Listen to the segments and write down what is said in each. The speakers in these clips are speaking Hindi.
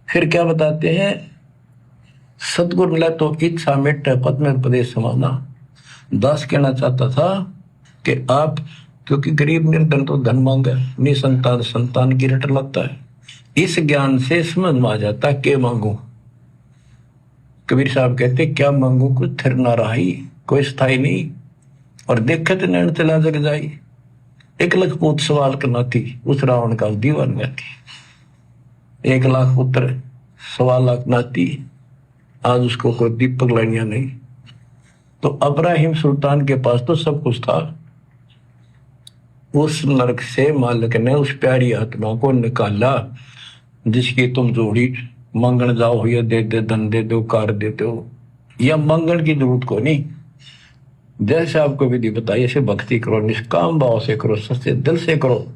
फिर क्या बताते हैं, सतगुरु मिला तो इच्छा मिट पद्म प्रदेश समाना। दास कहना चाहता था कि आप, क्योंकि गरीब निर्धन तो धन मांगे, निसंतान संतान की रट लगता है। इस ज्ञान से समझ में आ जाता के मांगू। कबीर साहब कहते क्या मांगू, कुछ थिर ना रही, कोई स्थाई नहीं, और देखे तो नैन चला जग जाई। एक लाख पूत सवाल करना थी, उस रावण का दीवान में थी। 1 लाख पुत्र 1.25 लाख नाती, आज उसको कोई दीपक लाइया नहीं। तो अब्राहिम सुल्तान के पास तो सब कुछ था। उस नरक से मालिक ने उस प्यारी आत्मा को निकाला जिसकी तुम जोड़ी मंगन जाओ, या दे दे धन दे दो, कार दे दो, या मंगन की जरूरत को नहीं। जैसे आपको विधि बताई ऐसे भक्ति करो, निष्काम भाव से करो, सच्चे दिल से करो।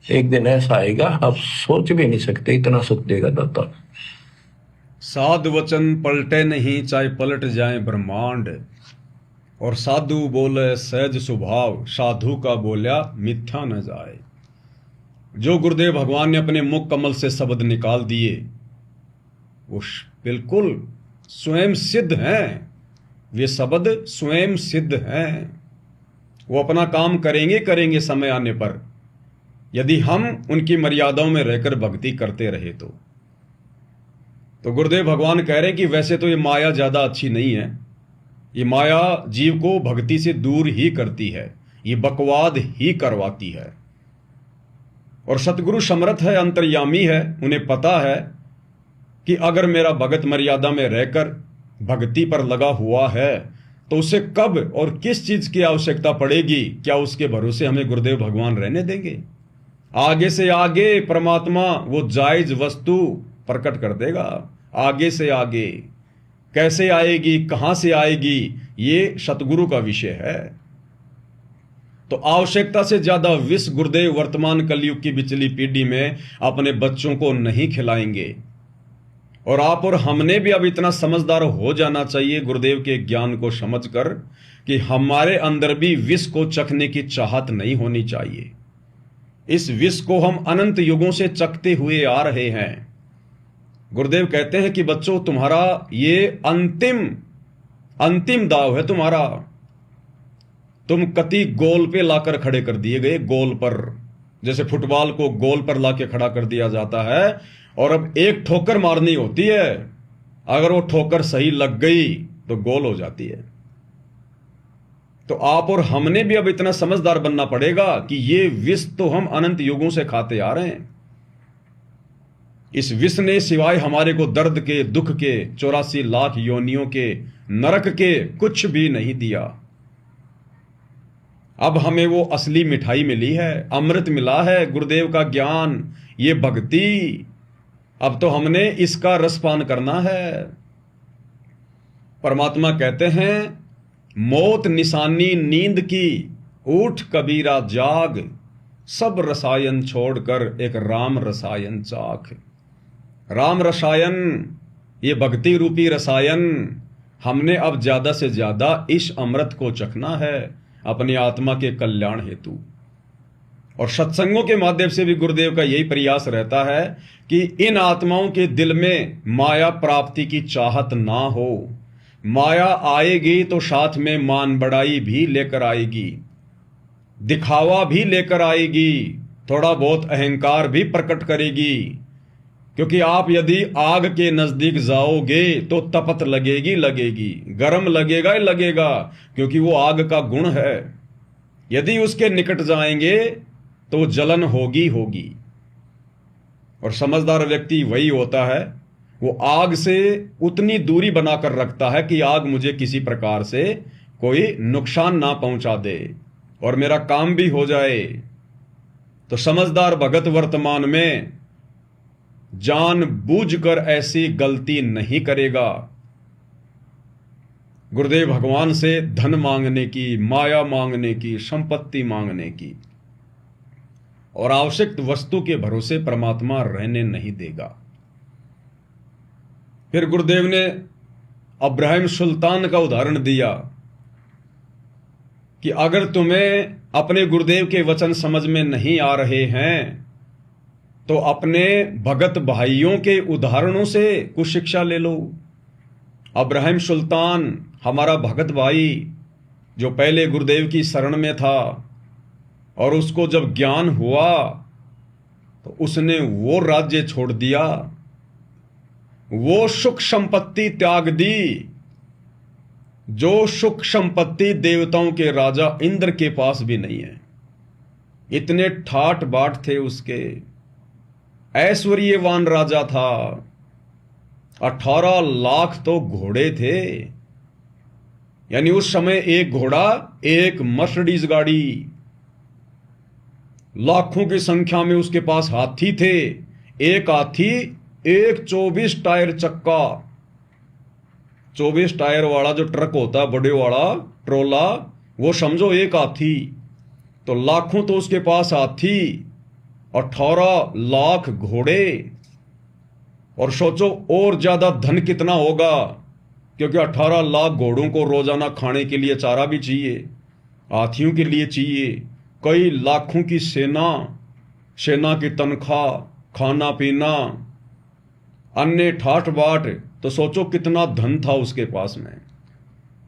एक दिन ऐसा आएगा आप सोच भी नहीं सकते, इतना सुख देगा दाता। साध वचन पलटे नहीं, चाहे पलट जाए ब्रह्मांड। और साधु बोले सहज स्वभाव, साधु का बोला मिथ्या न जाए। जो गुरुदेव भगवान ने अपने मुख कमल से शब्द निकाल दिए वो बिल्कुल स्वयं सिद्ध हैं। वे शब्द स्वयं सिद्ध हैं। वो अपना काम करेंगे करेंगे समय आने पर, यदि हम उनकी मर्यादाओं में रहकर भक्ति करते रहे तो गुरुदेव भगवान कह रहे हैं कि वैसे तो ये माया ज्यादा अच्छी नहीं है। ये माया जीव को भक्ति से दूर ही करती है, ये बकवाद ही करवाती है। और सतगुरु समर्थ है, अंतर्यामी है, उन्हें पता है कि अगर मेरा भगत मर्यादा में रहकर भक्ति पर लगा हुआ है तो उसे कब और किस चीज की आवश्यकता पड़ेगी। क्या उसके भरोसे हमें गुरुदेव भगवान रहने देंगे? आगे से आगे परमात्मा वो जायज वस्तु प्रकट कर देगा। आगे से आगे कैसे आएगी, कहां से आएगी, ये सतगुरु का विषय है। तो आवश्यकता से ज्यादा विष गुरुदेव वर्तमान कलयुग की बिचली पीढ़ी में अपने बच्चों को नहीं खिलाएंगे। और आप और हमने भी अब इतना समझदार हो जाना चाहिए गुरुदेव के ज्ञान को समझकर कि हमारे अंदर भी विष को चखने की चाहत नहीं होनी चाहिए। इस विष को हम अनंत युगों से चखते हुए आ रहे हैं। गुरुदेव कहते हैं कि बच्चों, तुम्हारा ये अंतिम दाव है तुम्हारा। तुम कति गोल पे लाकर खड़े कर दिए गए, गोल पर, जैसे फुटबॉल को गोल पर लाके खड़ा कर दिया जाता है और अब एक ठोकर मारनी होती है। अगर वो ठोकर सही लग गई तो गोल हो जाती है। तो आप और हमने भी अब इतना समझदार बनना पड़ेगा कि ये विष तो हम अनंत युगों से खाते आ रहे हैं। इस विष ने सिवाय हमारे को दर्द के, दुख के, 84 लाख योनियों के, नरक के कुछ भी नहीं दिया। अब हमें वो असली मिठाई मिली है, अमृत मिला है, गुरुदेव का ज्ञान, ये भक्ति। अब तो हमने इसका रसपान करना है। परमात्मा कहते हैं, मौत निशानी नींद की, उठ कबीरा जाग, सब रसायन छोड़कर एक राम रसायन चाख। राम रसायन, ये भक्ति रूपी रसायन, हमने अब ज्यादा से ज्यादा इस अमृत को चखना है अपनी आत्मा के कल्याण हेतु। और सत्संगों के माध्यम से भी गुरुदेव का यही प्रयास रहता है कि इन आत्माओं के दिल में माया प्राप्ति की चाहत ना हो। माया आएगी तो साथ में मान बढ़ाई भी लेकर आएगी, दिखावा भी लेकर आएगी, थोड़ा बहुत अहंकार भी प्रकट करेगी। क्योंकि आप यदि आग के नजदीक जाओगे तो तपत लगेगी, गर्म लगेगा ही लगेगा, क्योंकि वो आग का गुण है। यदि उसके निकट जाएंगे तो जलन होगी। और समझदार व्यक्ति वही होता है, वो आग से उतनी दूरी बनाकर रखता है कि आग मुझे किसी प्रकार से कोई नुकसान ना पहुंचा दे और मेरा काम भी हो जाए। तो समझदार भगत वर्तमान में जानबूझकर ऐसी गलती नहीं करेगा। गुरुदेव भगवान से धन मांगने की, माया मांगने की, संपत्ति मांगने की और आवश्यक वस्तु के भरोसे परमात्मा रहने नहीं देगा। फिर गुरुदेव ने अब्राहिम सुल्तान का उदाहरण दिया कि अगर तुम्हें अपने गुरुदेव के वचन समझ में नहीं आ रहे हैं तो अपने भगत भाइयों के उदाहरणों से कुछ शिक्षा ले लो। अब्राहिम सुल्तान हमारा भगत भाई जो पहले गुरुदेव की शरण में था और उसको जब ज्ञान हुआ तो उसने वो राज्य छोड़ दिया, वो सुख संपत्ति त्याग दी जो सुख संपत्ति देवताओं के राजा इंद्र के पास भी नहीं है। इतने ठाट बाट थे उसके, ऐश्वर्यवान राजा था। 18 लाख तो घोड़े थे, यानी उस समय एक घोड़ा एक मर्सिडीज गाड़ी। लाखों की संख्या में उसके पास हाथी थे, एक हाथी एक 24 टायर चक्का, 24 टायर वाला जो ट्रक होता है बड़े वाला ट्रोला, वो समझो एक हाथी। तो लाखों तो उसके पास हाथी, 18 लाख घोड़े। और सोचो और ज्यादा धन कितना होगा, क्योंकि 18 लाख घोड़ों को रोजाना खाने के लिए चारा भी चाहिए, हाथियों के लिए चाहिए, कई लाखों की सेना की तनख्वाह, खाना पीना, अन्य ठाठ बाट। तो सोचो कितना धन था उसके पास में।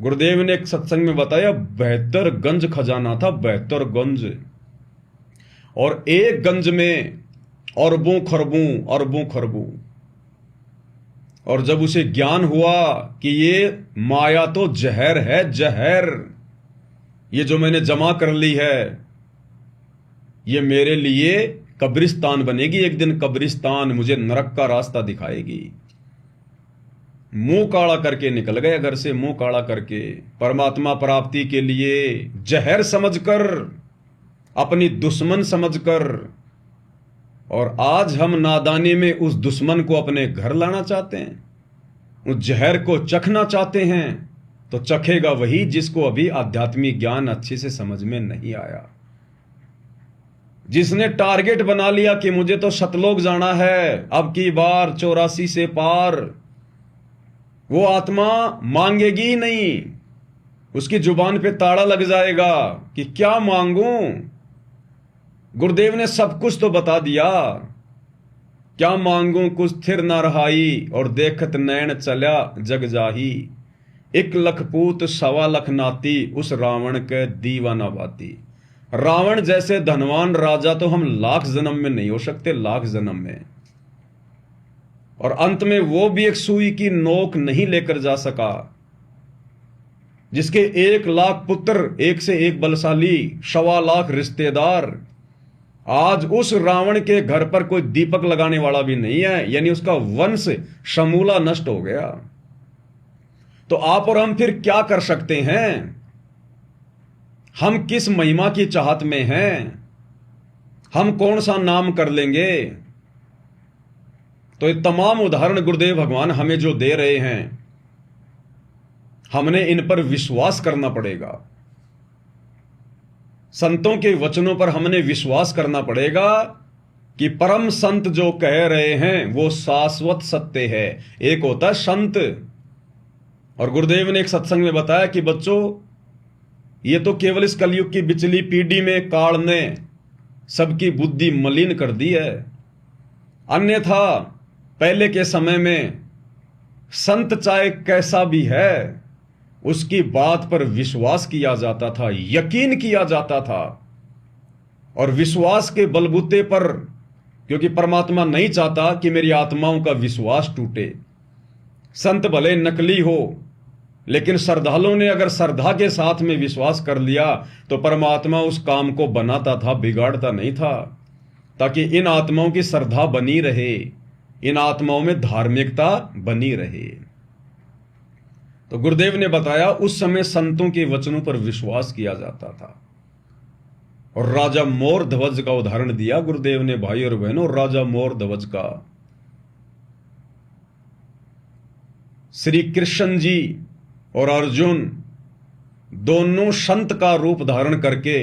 गुरुदेव ने एक सत्संग में बताया 72 गंज खजाना था, 72 गंज, और एक गंज में अरबों खरबों। और जब उसे ज्ञान हुआ कि ये माया तो जहर है, जहर, ये जो मैंने जमा कर ली है ये मेरे लिए कब्रिस्तान बनेगी, एक दिन कब्रिस्तान मुझे नरक का रास्ता दिखाएगी। मुंह काला करके निकल गए घर से, मुंह काला करके, परमात्मा प्राप्ति के लिए जहर समझकर, अपनी दुश्मन समझकर। और आज हम नादानी में उस दुश्मन को अपने घर लाना चाहते हैं, उस जहर को चखना चाहते हैं। तो चखेगा वही जिसको अभी आध्यात्मिक ज्ञान अच्छे से समझ में नहीं आया, जिसने टारगेट बना लिया कि मुझे तो सतलोक जाना है अब की बार 84 से पार। वो आत्मा मांगेगी ही नहीं, उसकी जुबान पे ताला लग जाएगा कि क्या मांगूं। गुरुदेव ने सब कुछ तो बता दिया, क्या मांगूं कुछ थिर ना रहाई, और देखत नैन चल्या जग जाही। 1 लख पूत 1.25 लाख नाती, उस रावण के दीवाना बाती। रावण जैसे धनवान राजा तो हम लाख जन्म में नहीं हो सकते, लाख जन्म में। और अंत में वो भी एक सुई की नोक नहीं लेकर जा सका, जिसके 1 लाख पुत्र, एक से एक बलशाली, 1.25 लाख रिश्तेदार। आज उस रावण के घर पर कोई दीपक लगाने वाला भी नहीं है, यानी उसका वंश समूला नष्ट हो गया। तो आप और हम फिर क्या कर सकते हैं? हम किस महिमा की चाहत में हैं? हम कौन सा नाम कर लेंगे? तो ये तमाम उदाहरण गुरुदेव भगवान हमें जो दे रहे हैं, हमने इन पर विश्वास करना पड़ेगा। संतों के वचनों पर हमने विश्वास करना पड़ेगा कि परम संत जो कह रहे हैं वो शाश्वत सत्य है। एक होता है संत, और गुरुदेव ने एक सत्संग में बताया कि बच्चों, ये तो केवल इस कलयुग की बिचली पीढ़ी में काल ने सबकी बुद्धि मलिन कर दी है। अन्यथा पहले के समय में संत चाहे कैसा भी है, उसकी बात पर विश्वास किया जाता था, यकीन किया जाता था। और विश्वास के बलबूते पर, क्योंकि परमात्मा नहीं चाहता कि मेरी आत्माओं का विश्वास टूटे। संत भले नकली हो, लेकिन श्रद्धालुओं ने अगर श्रद्धा के साथ में विश्वास कर लिया तो परमात्मा उस काम को बनाता था, बिगाड़ता नहीं था, ताकि इन आत्माओं की श्रद्धा बनी रहे, इन आत्माओं में धार्मिकता बनी रहे। तो गुरुदेव ने बताया उस समय संतों के वचनों पर विश्वास किया जाता था। और राजा मोर ध्वज का उदाहरण दिया गुरुदेव ने, भाई और बहनों, राजा मोर ध्वज का। श्री कृष्ण जी और अर्जुन दोनों संत का रूप धारण करके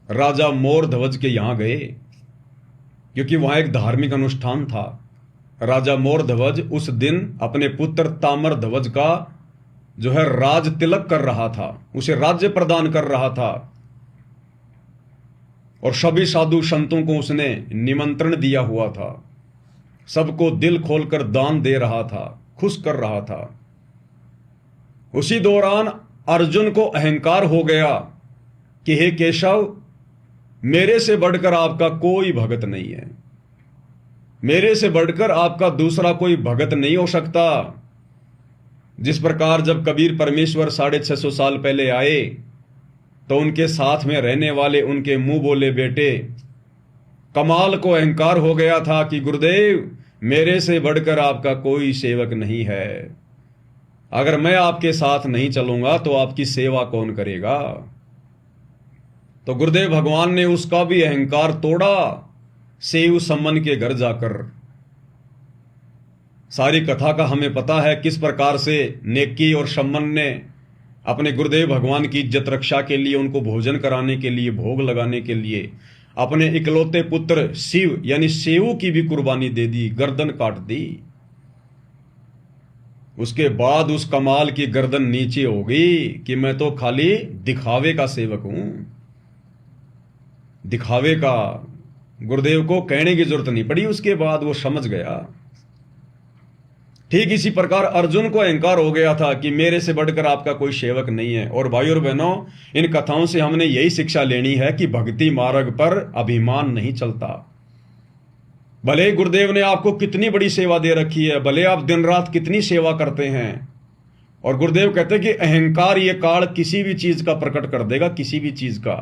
राजा मोर ध्वज के यहां गए, क्योंकि वहां एक धार्मिक अनुष्ठान था। राजा मोर ध्वज उस दिन अपने पुत्र तामर ध्वज का जो है राज तिलक कर रहा था, उसे राज्य प्रदान कर रहा था। और सभी साधु संतों को उसने निमंत्रण दिया हुआ था, सबको दिल खोलकर दान दे रहा था, खुश कर रहा था। उसी दौरान अर्जुन को अहंकार हो गया कि हे केशव, मेरे से बढ़कर आपका कोई भगत नहीं है, मेरे से बढ़कर आपका दूसरा कोई भगत नहीं हो सकता। जिस प्रकार जब कबीर परमेश्वर 650 साल पहले आए तो उनके साथ में रहने वाले उनके मुंह बोले बेटे कमाल को अहंकार हो गया था कि गुरुदेव, मेरे से बढ़कर आपका कोई सेवक नहीं है, अगर मैं आपके साथ नहीं चलूंगा तो आपकी सेवा कौन करेगा। तो गुरुदेव भगवान ने उसका भी अहंकार तोड़ा, सेव सम्मन के घर जाकर। सारी कथा का हमें पता है किस प्रकार से नेकी और सम्मन ने अपने गुरुदेव भगवान की इज्जत रक्षा के लिए, उनको भोजन कराने के लिए, भोग लगाने के लिए अपने इकलौते पुत्र शिव यानी सेवु की भी कुर्बानी दे दी, गर्दन काट दी। उसके बाद उस कमाल की गर्दन नीचे हो गई कि मैं तो खाली दिखावे का सेवक हूं, दिखावे का। गुरुदेव को कहने की जरूरत नहीं पड़ी, उसके बाद वो समझ गया। ठीक इसी प्रकार अर्जुन को अहंकार हो गया था कि मेरे से बढ़कर आपका कोई सेवक नहीं है। और भाई और बहनों, इन कथाओं से हमने यही शिक्षा लेनी है कि भक्ति मार्ग पर अभिमान नहीं चलता। भले गुरुदेव ने आपको कितनी बड़ी सेवा दे रखी है, भले आप दिन रात कितनी सेवा करते हैं, और गुरुदेव कहते हैं कि अहंकार ये काल किसी भी चीज का प्रकट कर देगा, किसी भी चीज का।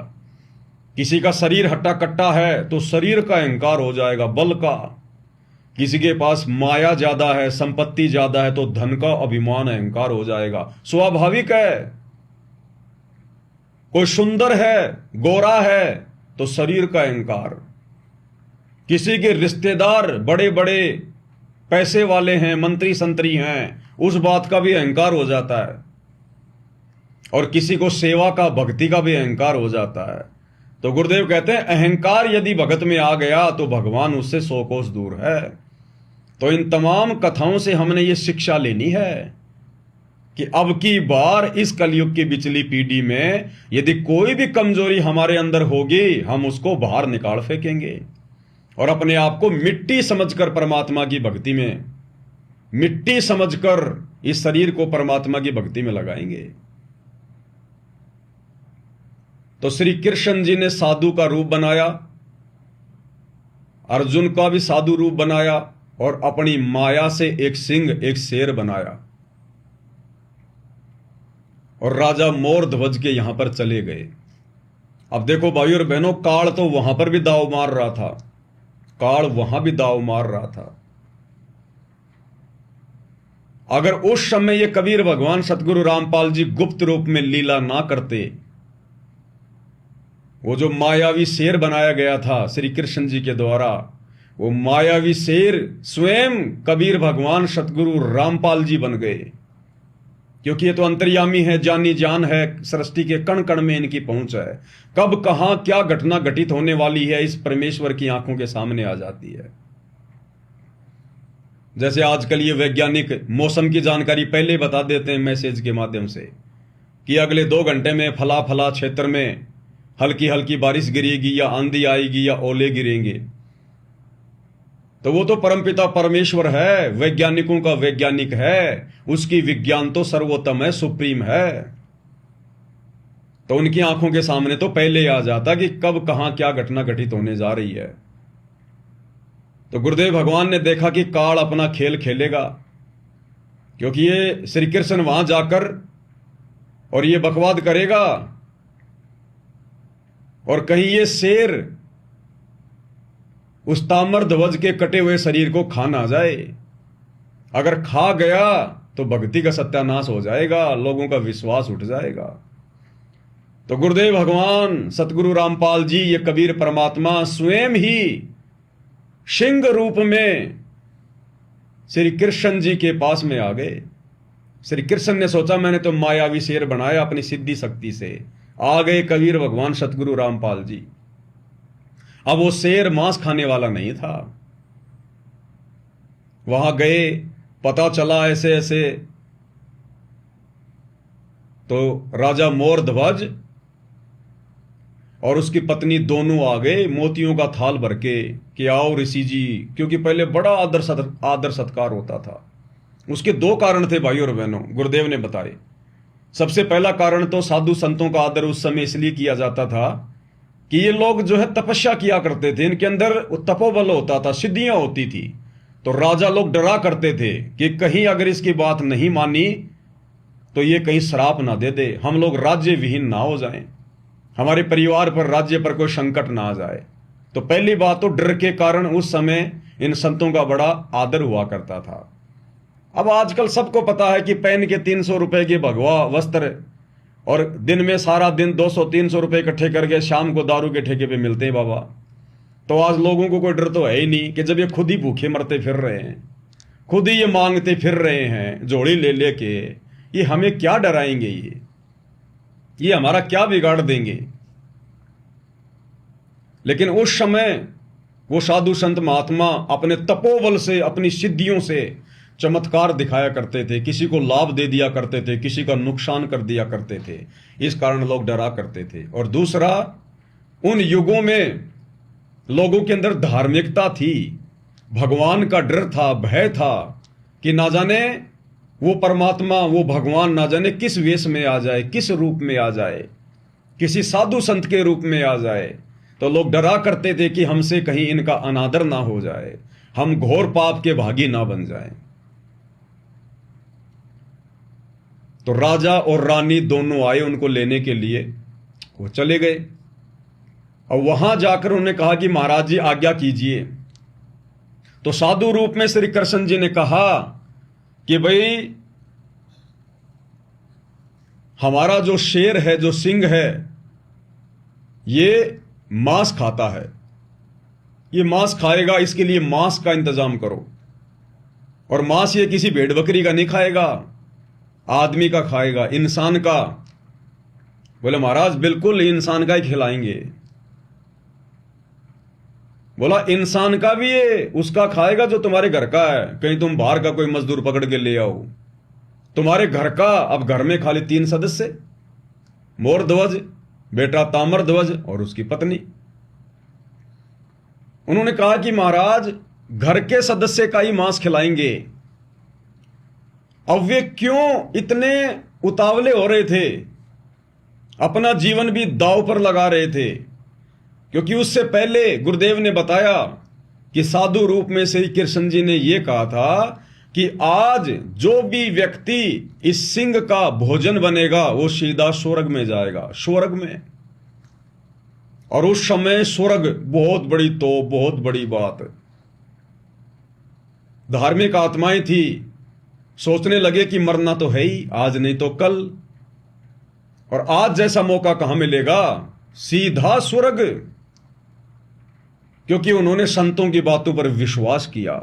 किसी का शरीर हट्टा कट्टा है तो शरीर का अहंकार हो जाएगा, बल का। किसी के पास माया ज्यादा है, संपत्ति ज्यादा है तो धन का अभिमान अहंकार हो जाएगा, स्वाभाविक है। कोई सुंदर है, गोरा है तो शरीर का अहंकार। किसी के रिश्तेदार बड़े बड़े पैसे वाले हैं, मंत्री संतरी हैं, उस बात का भी अहंकार हो जाता है। और किसी को सेवा का, भक्ति का भी अहंकार हो जाता है। तो गुरुदेव कहते हैं अहंकार यदि भगत में आ गया तो भगवान उससे 100 कोस दूर है। तो इन तमाम कथाओं से हमने ये शिक्षा लेनी है कि अब की बार इस कलयुग की बिचली पीढ़ी में यदि कोई भी कमजोरी हमारे अंदर होगी, हम उसको बाहर निकाल फेंकेंगे और अपने आप को मिट्टी समझकर परमात्मा की भक्ति में, मिट्टी समझकर इस शरीर को परमात्मा की भक्ति में लगाएंगे। तो श्री कृष्ण जी ने साधु का रूप बनाया, अर्जुन का भी साधु रूप बनाया और अपनी माया से एक सिंह, एक शेर बनाया और राजा मोर ध्वज के यहां पर चले गए। अब देखो भाई और बहनों, काल तो वहां पर भी दाव मार रहा था, काल वहां भी दाव मार रहा था। अगर उस समय ये कबीर भगवान सतगुरु रामपाल जी गुप्त रूप में लीला ना करते, वो जो मायावी शेर बनाया गया था श्री कृष्ण जी के द्वारा, वो मायावी शेर स्वयं कबीर भगवान सतगुरु रामपाल जी बन गए। क्योंकि ये तो अंतर्यामी है, जानी जान है, सृष्टि के कण कण में इनकी पहुंच है। कब कहां क्या घटना घटित होने वाली है इस परमेश्वर की आंखों के सामने आ जाती है। जैसे आजकल ये वैज्ञानिक मौसम की जानकारी पहले बता देते हैं मैसेज के माध्यम से कि अगले 2 घंटे में फला फला क्षेत्र में हल्की हल्की बारिश गिरेगी या आंधी आएगी या ओले गिरेंगे। तो वो तो परमपिता परमेश्वर है, वैज्ञानिकों का वैज्ञानिक है, उसकी विज्ञान तो सर्वोत्तम है, सुप्रीम है। तो उनकी आंखों के सामने तो पहले आ जाता कि कब कहां क्या घटना घटित होने जा रही है। तो गुरुदेव भगवान ने देखा कि काल अपना खेल खेलेगा, क्योंकि ये श्री कृष्ण वहां जाकर और ये बकवाद करेगा और कहीं ये शेर उस ताम्र ध्वज के कटे हुए शरीर को खा ना जाए। अगर खा गया तो भक्ति का सत्यानाश हो जाएगा, लोगों का विश्वास उठ जाएगा। तो गुरुदेव भगवान सतगुरु रामपाल जी, ये कबीर परमात्मा स्वयं ही सिंह रूप में श्री कृष्ण जी के पास में आ गए। श्री कृष्ण ने सोचा मैंने तो मायावी शेर बनाया अपनी सिद्धि शक्ति से, आ गए कबीर भगवान सतगुरु रामपाल जी। अब वो शेर मांस खाने वाला नहीं था। वहां गए, पता चला ऐसे ऐसे, तो राजा मोर ध्वज और उसकी पत्नी दोनों आ गए मोतियों का थाल भर के कि आओ ऋषि जी, क्योंकि पहले बड़ा आदर सत्कार होता था। उसके दो कारण थे भाई और बहनों, गुरुदेव ने बताए। सबसे पहला कारण तो साधु संतों का आदर उस समय इसलिए किया जाता था कि ये लोग जो है तपस्या किया करते थे, इनके अंदर तपोबल होता था, सिद्धियां होती थी। तो राजा लोग डरा करते थे कि कहीं अगर इसकी बात नहीं मानी तो ये कहीं श्राप ना दे दे, हम लोग राज्य विहीन ना हो जाएं, हमारे परिवार पर राज्य पर कोई संकट ना आ जाए। तो पहली बात तो डर के कारण उस समय इन संतों का बड़ा आदर हुआ करता था। अब आजकल सबको पता है कि पहन के 300 रुपए के भगवा वस्त्र और दिन में सारा दिन 200-300 रुपए इकट्ठे करके शाम को दारू के ठेके पे मिलते हैं बाबा। तो आज लोगों को कोई डर तो है ही नहीं कि जब ये खुद ही भूखे मरते फिर रहे हैं, खुद ही ये मांगते फिर रहे हैं झोली ले लेके, ये हमें क्या डराएंगे, ये हमारा क्या बिगाड़ देंगे। लेकिन उस समय वो साधु संत महात्मा अपने तपोबल से, अपनी सिद्धियों से चमत्कार दिखाया करते थे, किसी को लाभ दे दिया करते थे, किसी का नुकसान कर दिया करते थे, इस कारण लोग डरा करते थे। और दूसरा, उन युगों में लोगों के अंदर धार्मिकता थी, भगवान का डर था, भय था कि ना जाने वो परमात्मा, वो भगवान ना जाने किस वेश में आ जाए, किस रूप में आ जाए, किसी साधु संत के रूप में आ जाए। तो लोग डरा करते थे कि हमसे कहीं इनका अनादर ना हो जाए, हम घोर पाप के भागी ना बन जाएं। तो राजा और रानी दोनों आए उनको लेने के लिए, वो चले गए। और वहां जाकर उन्होंने कहा कि महाराज जी आज्ञा कीजिए। तो साधु रूप में श्री कृष्ण जी ने कहा कि भाई हमारा जो शेर है, जो सिंह है, ये मांस खाता है, ये मांस खाएगा, इसके लिए मांस का इंतजाम करो। और मांस ये किसी भेड़ बकरी का नहीं खाएगा, आदमी का खाएगा, इंसान का। बोले महाराज बिल्कुल इंसान का ही खिलाएंगे। बोला इंसान का भी ये उसका खाएगा जो तुम्हारे घर का है, कहीं तुम बाहर का कोई मजदूर पकड़ के ले आओ। तुम्हारे घर का, अब घर में खाली 3 सदस्य, मोर ध्वज, बेटा ताम्र ध्वज और उसकी पत्नी। उन्होंने कहा कि महाराज घर के सदस्य का ही मांस खिलाएंगे। अब वे क्यों इतने उतावले हो रहे थे, अपना जीवन भी दांव पर लगा रहे थे? क्योंकि उससे पहले गुरुदेव ने बताया कि साधु रूप में श्री कृष्ण जी ने यह कहा था कि आज जो भी व्यक्ति इस सिंह का भोजन बनेगा वो सीधा स्वर्ग में जाएगा, स्वर्ग में। और उस समय स्वर्ग बहुत बड़ी, तो बहुत बड़ी बात। धार्मिक आत्माएं थी, सोचने लगे कि मरना तो है ही, आज नहीं तो कल। और आज जैसा मौका कहां मिलेगा, सीधा स्वर्ग। क्योंकि उन्होंने संतों की बातों पर विश्वास किया।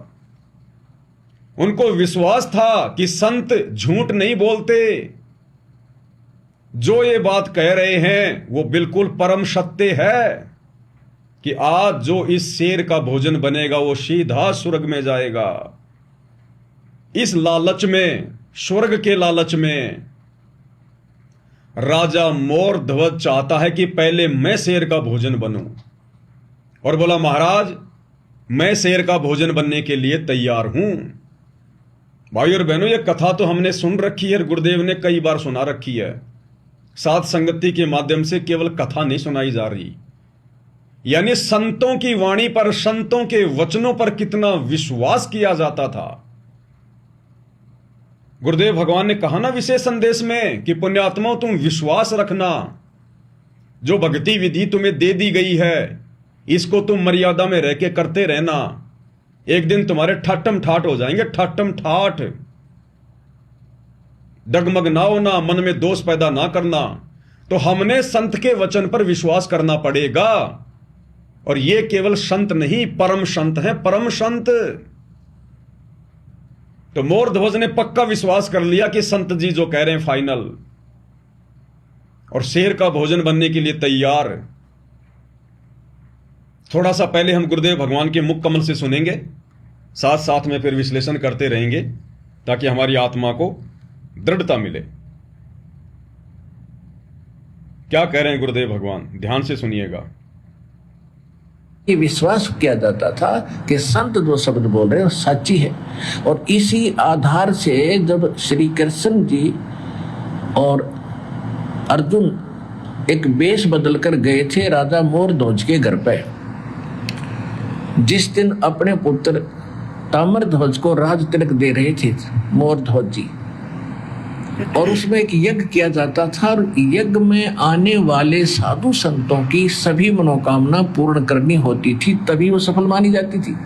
उनको विश्वास था कि संत झूठ नहीं बोलते, जो ये बात कह रहे हैं वो बिल्कुल परम सत्य है कि आज जो इस शेर का भोजन बनेगा वो सीधा स्वर्ग में जाएगा। इस लालच में, स्वर्ग के लालच में, राजा मोर ध्वज चाहता है कि पहले मैं शेर का भोजन बनूं। और बोला महाराज मैं शेर का भोजन बनने के लिए तैयार हूं। भाई और बहनों, यह कथा तो हमने सुन रखी है, गुरुदेव ने कई बार सुना रखी है। साध संगति के माध्यम से केवल कथा नहीं सुनाई जा रही, यानी संतों की वाणी पर, संतों के वचनों पर कितना विश्वास किया जाता था। गुरुदेव भगवान ने कहा ना विशेष संदेश में कि पुण्यात्माओं तुम विश्वास रखना, जो भक्ति विधि तुम्हें दे दी गई है इसको तुम मर्यादा में रह के करते रहना, एक दिन तुम्हारे ठाटम ठाट हो जाएंगे, ठाटम ठाट। डगमग ना होना, मन में दोष पैदा ना करना। तो हमने संत के वचन पर विश्वास करना पड़ेगा। और ये केवल संत नहीं, परम संत हैं, परम संत। तो मोर ध्वज ने पक्का विश्वास कर लिया कि संत जी जो कह रहे हैं फाइनल, और शेर का भोजन बनने के लिए तैयार। थोड़ा सा पहले हम गुरुदेव भगवान के मुख कमल से सुनेंगे, साथ साथ में फिर विश्लेषण करते रहेंगे ताकि हमारी आत्मा को दृढ़ता मिले। क्या कह रहे हैं गुरुदेव भगवान, ध्यान से सुनिएगा। ये विश्वास किया जाता था कि संत जो शब्द बोल रहे हैं वो सच्ची है। और इसी आधार से जब श्री कृष्ण जी और अर्जुन एक वेश बदलकर गए थे राजा मोरध्वज के घर पे, जिस दिन अपने पुत्र ताम्रध्वज को राज तिलक दे रहे थे मोरध्वज जी, और उसमें एक यज्ञ किया जाता था, और यज्ञ में आने वाले साधु संतों की सभी मनोकामना पूर्ण करनी होती थी, तभी वो सफल मानी जाती थी।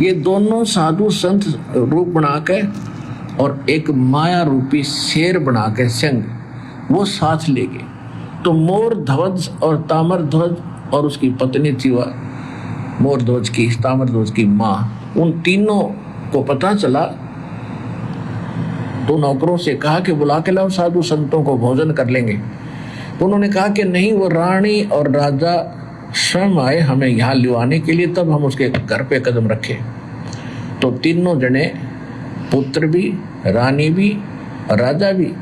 ये दोनों साधु संत रूप बनाकर और एक माया रूपी शेर बनाकर संग वो साथ ले गए। तो मोरध्वज और ताम्रध्वज और उसकी पत्नी थी वह मोरध्वज की, ताम्रध्वज की माँ, उन तीनों को पता चला। तो नौकरों से कहा कि बुला के लाओ साधु संतों को, भोजन कर लेंगे। उन्होंने कहा कि नहीं, वो रानी और राजा स्वयं आए हमें यहाँ लिवाने के लिए, तब हम उसके घर पे कदम रखे। तो तीनों जने, पुत्र भी, रानी भी और राजा भी,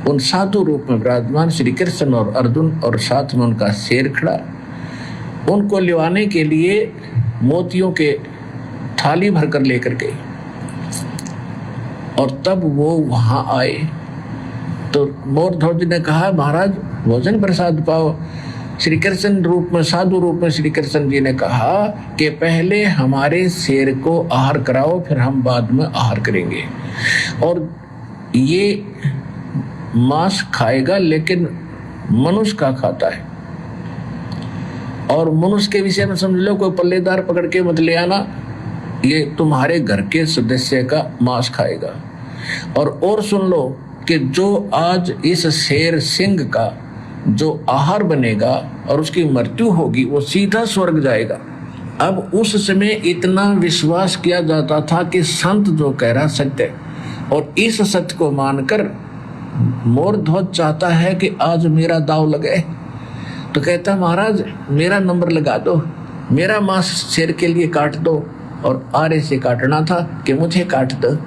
उन साधु रूप में विराजमान श्री कृष्ण और अर्जुन, और साथ में उनका शेर खड़ा, उनको लिवाने के लिए मोतियों के थाली भरकर लेकर गए। और तब वो वहां आए तो मोरध्वज ने कहा, महाराज भोजन प्रसाद पाओ। श्री कृष्ण रूप में, साधु रूप में श्री कृष्ण जी ने कहा कि पहले हमारे शेर को आहार कराओ, फिर हम बाद में आहार करेंगे। और ये मांस खाएगा लेकिन मनुष्य का खाता है, और मनुष्य के विषय में समझ लो कोई पल्लेदार पकड़ के मत ले आना, ये तुम्हारे घर के सदस्य का मांस खाएगा। और सुन लो कि जो आज इस शेर सिंह का जो आहार बनेगा और उसकी मृत्यु होगी, वो सीधा स्वर्ग जाएगा। अब उस समय इतना विश्वास किया जाता था कि संत जो कह रहा सत्य है, और इस सत्य को मानकर मोरध्वज चाहता है कि आज मेरा दाव लगे। तो कहता, महाराज मेरा नंबर लगा दो, मेरा मांस शेर के लिए काट दो, और आरे से काटना था कि मुझे काट दो,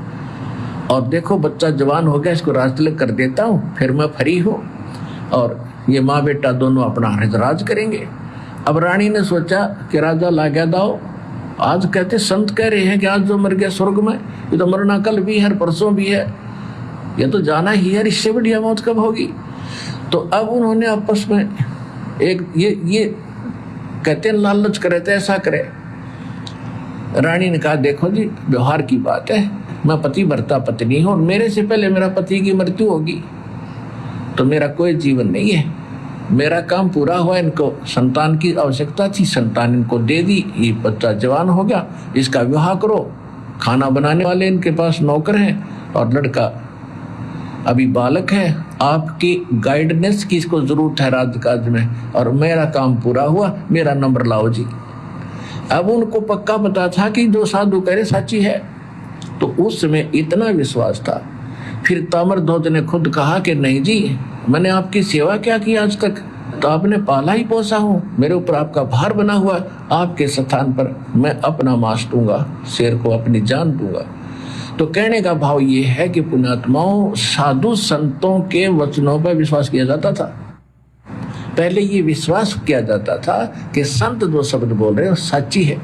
और देखो बच्चा जवान हो गया, इसको राज तिलक कर देता हूँ, फिर मैं फ्री हूँ, और ये माँ बेटा दोनों अपना राज करेंगे। अब रानी ने सोचा कि राजा ला गया दाव, आज कहते संत कह रहे हैं कि आज जो मर गया स्वर्ग में, ये तो मरना कल भी है, परसों भी है, ये तो जाना ही है, इससे बढ़िया मौत कब होगी। तो अब उन्होंने आपस में एक ये कहते हैं लालच करे तो ऐसा करे। रानी ने कहा, देखो जी व्यवहार की बात है, मैं पति भरता पत्नी हूं, मेरे से पहले मेरा पति की मृत्यु होगी तो मेरा कोई जीवन नहीं है, मेरा काम पूरा हुआ, इनको संतान की आवश्यकता थी, संतान इनको दे दी, ये बच्चा जवान हो गया, इसका विवाह करो, खाना बनाने वाले इनके पास नौकर हैं, और लड़का अभी बालक है, आपकी गाइडेंस की इसको जरूरत है राजकाज में, और मेरा काम पूरा हुआ, मेरा नंबर लाओ जी। अब उनको पक्का पता था कि जो साधु कह रहे सच्ची है, तो उस समय इतना विश्वास था। फिर ताम्रध्वज ने खुद कहा कि नहीं जी, मैंने आपकी सेवा क्या की आज तक, तो आपने पाला ही पोसा हूं, मेरे ऊपर आपका भार बना हुआ, आपके स्थान पर मैं अपना मांस दूंगा, शेर को अपनी जान दूंगा। तो कहने का भाव ये है कि पुण्यात्माओं, साधु संतों के वचनों पर विश्वास किया जाता था। पहले ये विश्वास किया जाता था कि संत जो शब्द बोल रहे हैं सच्ची है,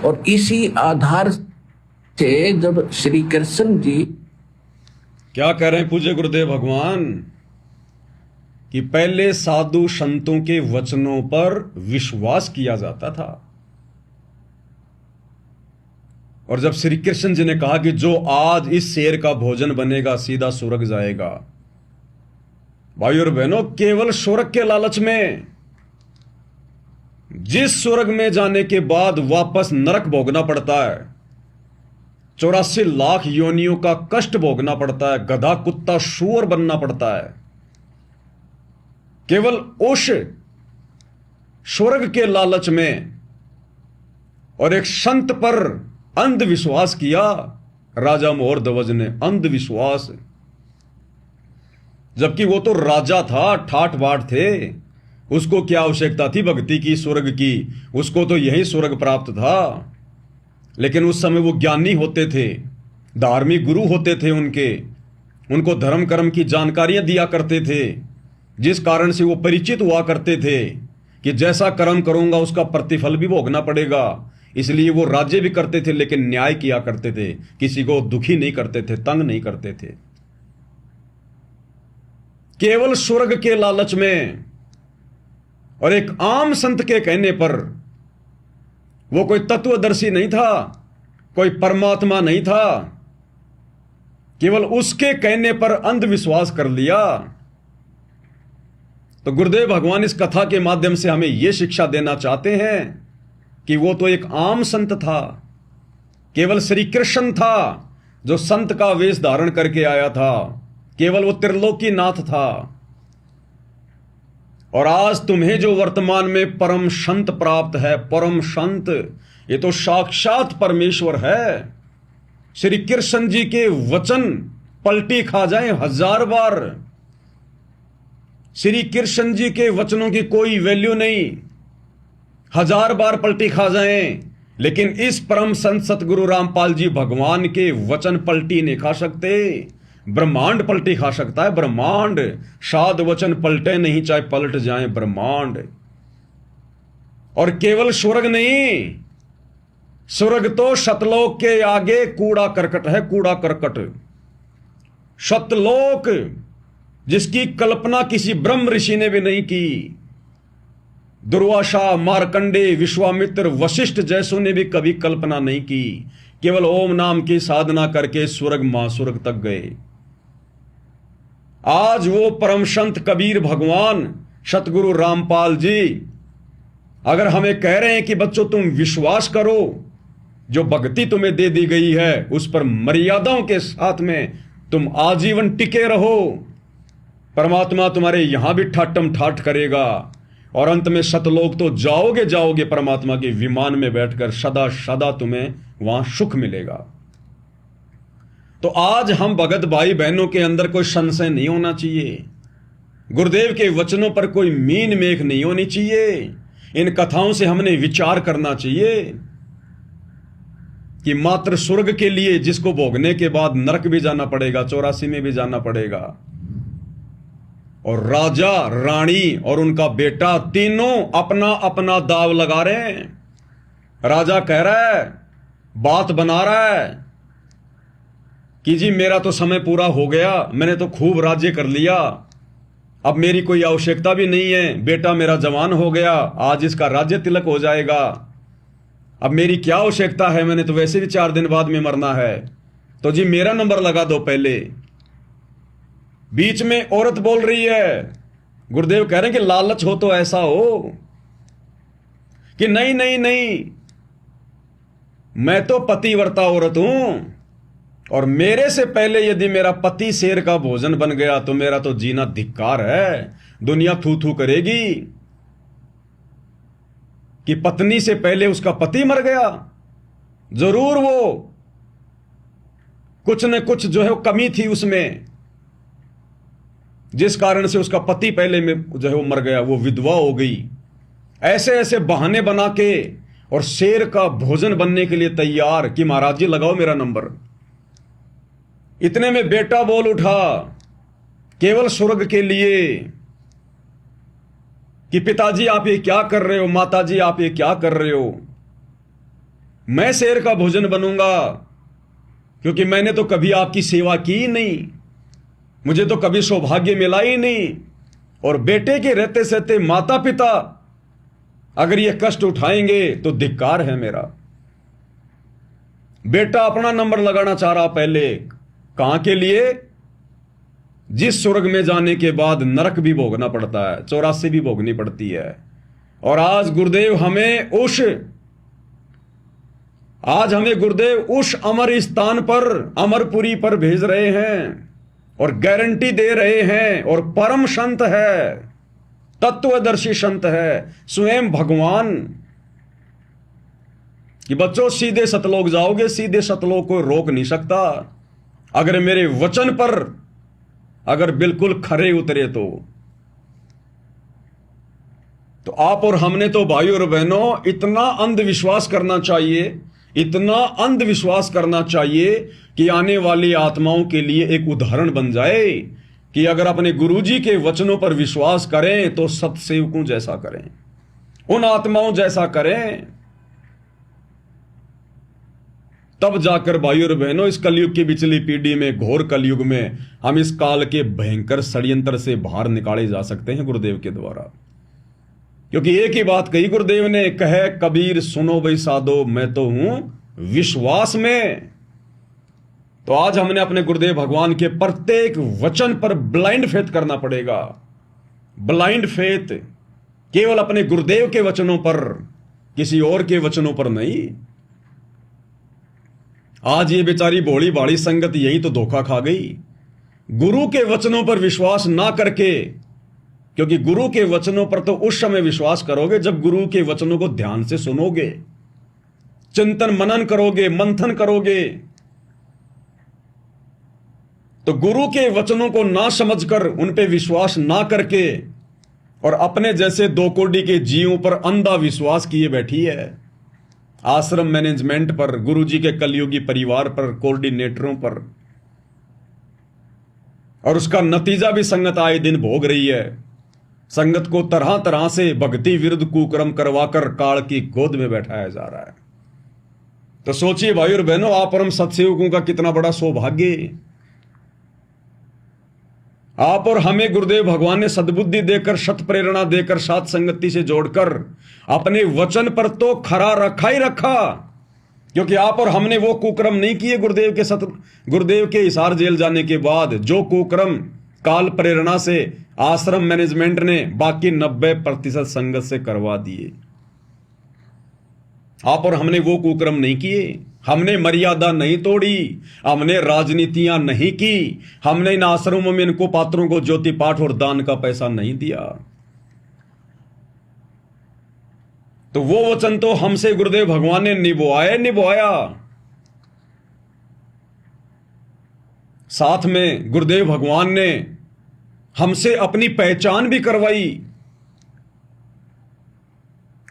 और इसी आधार से जब श्री कृष्ण जी, क्या कह रहे हैं पूज्य गुरुदेव भगवान, कि पहले साधु संतों के वचनों पर विश्वास किया जाता था, और जब श्री कृष्ण जी ने कहा कि जो आज इस शेर का भोजन बनेगा सीधा स्वर्ग जाएगा। भाई और बहनों, केवल स्वर्ग के लालच में, जिस स्वर्ग में जाने के बाद वापस नरक भोगना पड़ता है, 84 लाख योनियों का कष्ट भोगना पड़ता है, गधा कुत्ता सूअर बनना पड़ता है, केवल उस स्वर्ग के लालच में, और एक संत पर अंधविश्वास किया राजा मोरध्वज ने, अंधविश्वास, जबकि वो तो राजा था, ठाठ बाट थे, उसको क्या आवश्यकता थी भक्ति की, स्वर्ग की, उसको तो यही स्वर्ग प्राप्त था। लेकिन उस समय वो ज्ञानी होते थे, धार्मिक गुरु होते थे, उनको धर्म कर्म की जानकारियां दिया करते थे, जिस कारण से वो परिचित हुआ करते थे कि जैसा कर्म करूंगा उसका प्रतिफल भी भोगना पड़ेगा। इसलिए वो राज्य भी करते थे लेकिन न्याय किया करते थे, किसी को दुखी नहीं करते थे, तंग नहीं करते थे। केवल स्वर्ग के लालच में और एक आम संत के कहने पर, वो कोई तत्वदर्शी नहीं था, कोई परमात्मा नहीं था, केवल उसके कहने पर अंधविश्वास कर लिया। तो गुरुदेव भगवान इस कथा के माध्यम से हमें यह शिक्षा देना चाहते हैं कि वो तो एक आम संत था, केवल श्री कृष्ण था जो संत का वेश धारण करके आया था, केवल वो त्रिलोकी नाथ था। और आज तुम्हें जो वर्तमान में परम संत प्राप्त है, परम संत, ये तो साक्षात परमेश्वर है। श्री कृष्ण जी के वचन पलटी खा जाएं 1000 बार, श्री कृष्ण जी के वचनों की कोई वैल्यू नहीं, 1000 बार पलटी खा जाएं, लेकिन इस परम संत सतगुरु रामपाल जी भगवान के वचन पलटी नहीं खा सकते। ब्रह्मांड पलटी खा सकता है, ब्रह्मांड। साध वचन पलटे नहीं, चाहे पलट जाएं ब्रह्मांड। और केवल स्वर्ग नहीं, स्वर्ग तो सतलोक के आगे कूड़ा करकट है, कूड़ा करकट। सतलोक जिसकी कल्पना किसी ब्रह्म ऋषि ने भी नहीं की, दुर्वासा, मार्कंडे, विश्वामित्र, वशिष्ठ जैसों ने भी कभी कल्पना नहीं की। केवल ओम नाम की साधना करके स्वर्ग महास्वर्ग तक गए। आज वो परम संत कबीर भगवान सतगुरु रामपाल जी अगर हमें कह रहे हैं कि बच्चों तुम विश्वास करो, जो भक्ति तुम्हें दे दी गई है उस पर मर्यादाओं के साथ में तुम आजीवन टिके रहो, परमात्मा तुम्हारे यहां भी ठाटम ठाट करेगा और अंत में सतलोक तो जाओगे जाओगे, परमात्मा के विमान में बैठकर सदा सदा तुम्हें वहां सुख मिलेगा। तो आज हम भगत भाई बहनों के अंदर कोई संशय नहीं होना चाहिए, गुरुदेव के वचनों पर कोई मीन मेख नहीं होनी चाहिए। इन कथाओं से हमने विचार करना चाहिए कि मात्र स्वर्ग के लिए जिसको भोगने के बाद नरक भी जाना पड़ेगा, 84 में भी जाना पड़ेगा, और राजा, रानी और उनका बेटा तीनों अपना अपना दाव लगा रहे हैं। राजा कह रहा है, बात बना रहा है कि जी मेरा तो समय पूरा हो गया, मैंने तो खूब राज्य कर लिया, अब मेरी कोई आवश्यकता भी नहीं है, बेटा मेरा जवान हो गया, आज इसका राज्य तिलक हो जाएगा, अब मेरी क्या आवश्यकता है, मैंने तो वैसे भी 4 दिन बाद में मरना है, तो जी मेरा नंबर लगा दो पहले। बीच में औरत बोल रही है, गुरुदेव कह रहे हैं कि लालच हो तो ऐसा हो कि नहीं नहीं नहीं, मैं तो पतिव्रता औरत हूं और मेरे से पहले यदि मेरा पति शेर का भोजन बन गया तो मेरा तो जीना धिक्कार है। दुनिया थू थू करेगी कि पत्नी से पहले उसका पति मर गया। जरूर वो कुछ न कुछ जो है वो कमी थी उसमें, जिस कारण से उसका पति पहले में जो है वो मर गया, वो विधवा हो गई। ऐसे ऐसे बहाने बना के और शेर का भोजन बनने के लिए तैयार कि महाराज जी लगाओ मेरा नंबर। इतने में बेटा बोल उठा केवल स्वर्ग के लिए कि पिताजी आप ये क्या कर रहे हो, माताजी आप ये क्या कर रहे हो, मैं शेर का भोजन बनूंगा क्योंकि मैंने तो कभी आपकी सेवा की ही नहीं, मुझे तो कभी सौभाग्य मिला ही नहीं। और बेटे के रहते सहते माता पिता अगर ये कष्ट उठाएंगे तो धिक्कार है मेरा। बेटा अपना नंबर लगाना चाह रहा पहले, कहां के लिए? जिस स्वर्ग में जाने के बाद नरक भी भोगना पड़ता है, 84 भी भोगनी पड़ती है। और आज गुरुदेव उस अमर स्थान पर, अमरपुरी पर भेज रहे हैं और गारंटी दे रहे हैं। और परम संत है, तत्वदर्शी संत है, स्वयं भगवान, कि बच्चों सीधे सतलोक जाओगे, सीधे सतलोक को रोक नहीं सकता अगर मेरे वचन पर अगर बिल्कुल खरे उतरे तो आप और हमने तो भाई और बहनों इतना अंधविश्वास करना चाहिए, इतना अंधविश्वास करना चाहिए कि आने वाली आत्माओं के लिए एक उदाहरण बन जाए कि अगर अपने गुरुजी के वचनों पर विश्वास करें तो सतसेवकों जैसा करें, उन आत्माओं जैसा करें, तब जाकर भाइयों और बहनों इस कलयुग की पिछली पीढ़ी में, घोर कलयुग में, हम इस काल के भयंकर षड्यंत्र से बाहर निकाले जा सकते हैं गुरुदेव के द्वारा। क्योंकि एक ही बात कही गुरुदेव ने, कहे कबीर सुनो भाई साधो, मैं तो हूं विश्वास में। तो आज हमने अपने गुरुदेव भगवान के प्रत्येक वचन पर ब्लाइंड फेथ करना पड़ेगा। ब्लाइंड फेथ, केवल अपने गुरुदेव के वचनों पर, किसी और के वचनों पर नहीं। आज ये बेचारी भोली भाली संगत यही तो धोखा खा गई, गुरु के वचनों पर विश्वास ना करके। क्योंकि गुरु के वचनों पर तो उस समय विश्वास करोगे जब गुरु के वचनों को ध्यान से सुनोगे, चिंतन मनन करोगे, मंथन करोगे। तो गुरु के वचनों को ना समझकर, उन पे विश्वास ना करके, और अपने जैसे दो कोड़ी के जीवों पर अंधा विश्वास किए बैठी है, आश्रम मैनेजमेंट पर, गुरुजी के कलयुगी परिवार पर, कोऑर्डिनेटरों पर। और उसका नतीजा भी संगत आए दिन भोग रही है। संगत को तरह तरह से भक्ति विरुद्ध कुकर्म करवाकर काल की गोद में बैठाया जा रहा है। तो सोचिए भाई और बहनों, आप और हम सत्सेवकों का कितना बड़ा सौभाग्य। आप और हमें गुरुदेव भगवान ने सद्बुद्धि देकर, सत प्रेरणा देकर, साथ संगति से जोड़कर अपने वचन पर तो खरा रखा ही रखा। क्योंकि आप और हमने वो कुकर्म नहीं किए गुरुदेव के हिसार जेल जाने के बाद, जो कुकर्म काल प्रेरणा से आश्रम मैनेजमेंट ने बाकी 90% संगत से करवा दिए। आप और हमने वो कुकर्म नहीं किए। हमने मर्यादा नहीं तोड़ी, हमने राजनीतियां नहीं की, हमने इन आश्रमों में इनको पात्रों को ज्योति पाठ और दान का पैसा नहीं दिया। तो वो वचन तो हमसे गुरुदेव भगवान ने निभाया। साथ में गुरुदेव भगवान ने हमसे अपनी पहचान भी करवाई।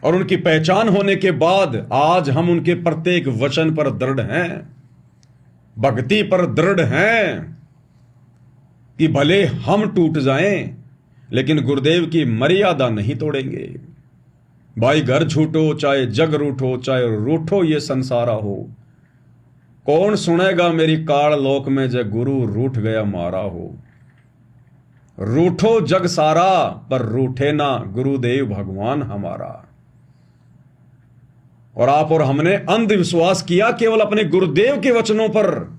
और उनकी पहचान होने के बाद आज हम उनके प्रत्येक वचन पर दृढ़ हैं, भक्ति पर दृढ़ हैं कि भले हम टूट जाएं लेकिन गुरुदेव की मर्यादा नहीं तोड़ेंगे। भाई घर छूटो चाहे जग रूठो, चाहे रूठो ये संसारा हो, कौन सुनेगा मेरी काल लोक में जय गुरु रूठ गया मारा हो। रूठो जग सारा पर रूठे ना गुरुदेव भगवान हमारा। और आप और हमने अंधविश्वास किया केवल अपने गुरुदेव के वचनों पर,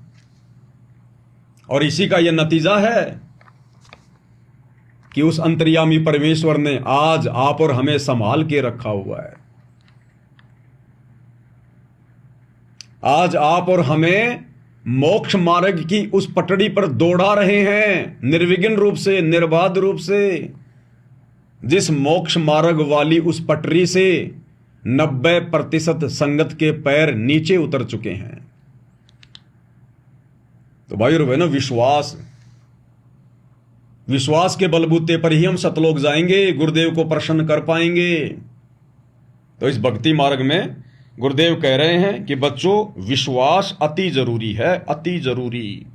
और इसी का यह नतीजा है कि उस अंतर्यामी परमेश्वर ने आज आप और हमें संभाल के रखा हुआ है। आज आप और हमें मोक्ष मार्ग की उस पटड़ी पर दौड़ा रहे हैं, निर्विघ्न रूप से, निर्बाध रूप से। जिस मोक्ष मार्ग वाली उस पटरी से 90% संगत के पैर नीचे उतर चुके हैं। तो भाई और बहनों, विश्वास के बलबूते पर ही हम सतलोक जाएंगे, गुरुदेव को प्रसन्न कर पाएंगे। तो इस भक्ति मार्ग में गुरुदेव कह रहे हैं कि बच्चों, विश्वास अति जरूरी है, अति जरूरी।